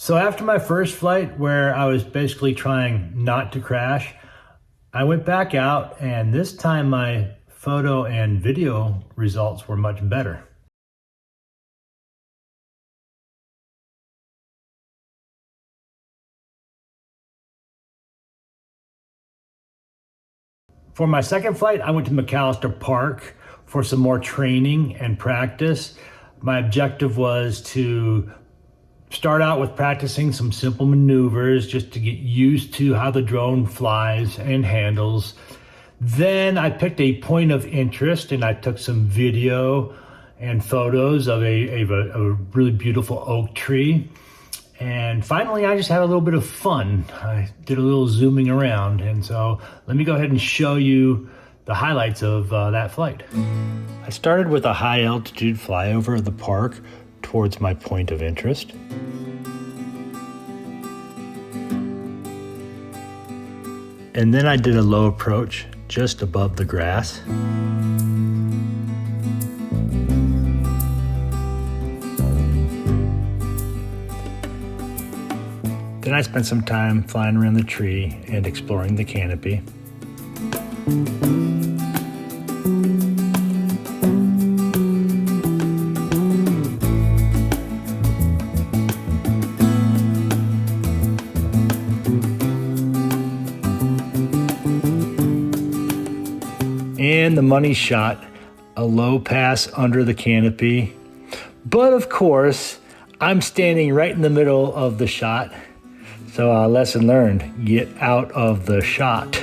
So after my first flight, where I was basically trying not to crash, I went back out, and this time my photo and video results were much better. For my second flight, I went to McAllister Park for some more training and practice. My objective was to start out with practicing some simple maneuvers just to get used to how the drone flies and handles. Then I picked a point of interest and I took some video and photos of a really beautiful oak tree. And finally, I just had a little bit of fun. I did a little zooming around. And so let me go ahead and show you the highlights of that flight. I started with a high altitude flyover of the park towards my point of interest. And then I did a low approach just above the grass. Then I spent some time flying around the tree and exploring the canopy. And the money shot, a low pass under the canopy. But of course, I'm standing right in the middle of the shot. So lesson learned, get out of the shot.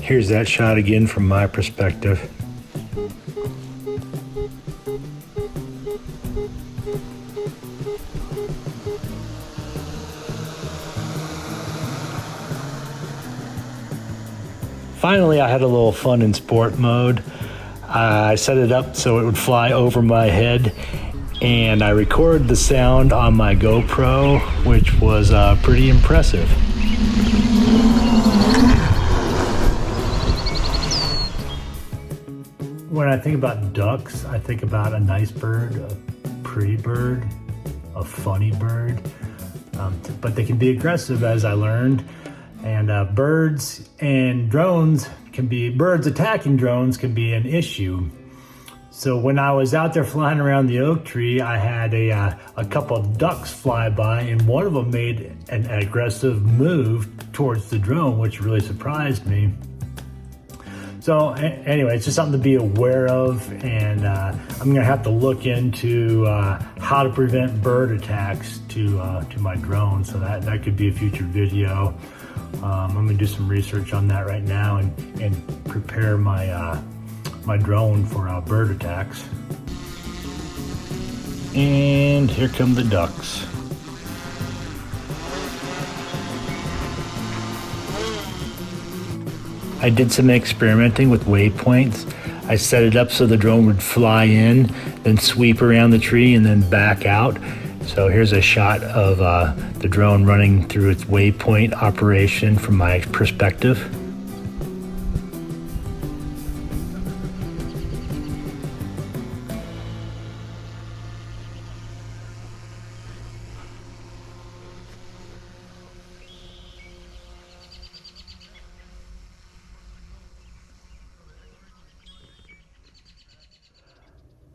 Here's that shot again from my perspective. Finally, I had a little fun in sport mode. I set it up so it would fly over my head, and I recorded the sound on my GoPro, which was pretty impressive. When I think about ducks, I think about a nice bird, a pretty bird, a funny bird, but they can be aggressive, as I learned. And birds attacking drones can be an issue. So when I was out there flying around the oak tree, I had a couple of ducks fly by, and one of them made an aggressive move towards the drone, which really surprised me. So anyway, it's just something to be aware of, and I'm gonna have to look into how to prevent bird attacks to my drone. So that could be a future video. I'm gonna do some research on that right now and prepare my my drone for bird attacks. And here come the ducks. I did some experimenting with waypoints. I set it up so the drone would fly in, then sweep around the tree and then back out. So here's a shot of the drone running through its waypoint operation from my perspective.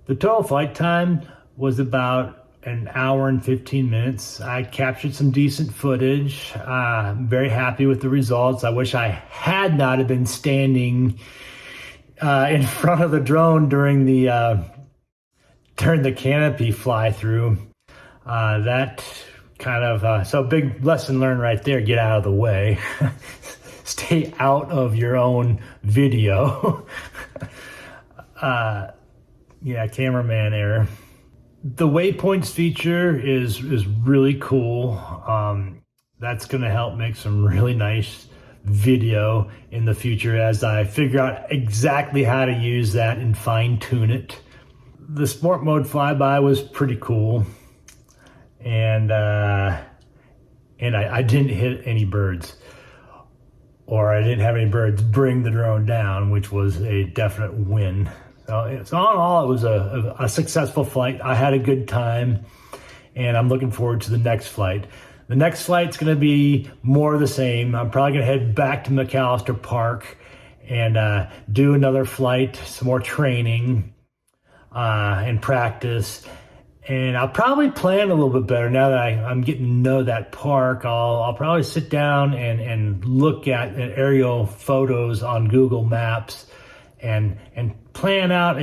The total flight time was about an hour and 15 minutes. I captured some decent footage. I'm very happy with the results. I wish I had not have been standing in front of the drone during the canopy fly through. That kind of, so big lesson learned right there, get out of the way. Stay out of your own video. Yeah, cameraman error. The Waypoints feature is really cool. That's gonna help make some really nice video in the future as I figure out exactly how to use that and fine tune it. The sport mode flyby was pretty cool. And I didn't hit any birds. or I didn't have any birds bring the drone down, which was a definite win. So all in all, it was a successful flight. I had a good time, and I'm looking forward to the next flight. The next flight's going to be more of the same. I'm probably going to head back to McAllister Park and do another flight, some more training and practice. And I'll probably plan a little bit better now that I'm getting to know that park. I'll probably sit down and look at aerial photos on Google Maps and plan out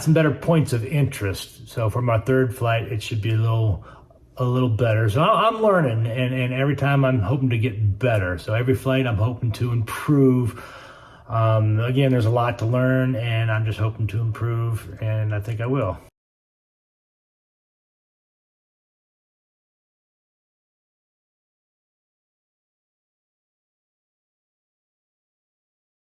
some better points of interest. So for my third flight, it should be a little better. So I'm learning, and every time I'm hoping to get better. So every flight I'm hoping to improve. Again, there's a lot to learn, and I'm just hoping to improve, and I think I will.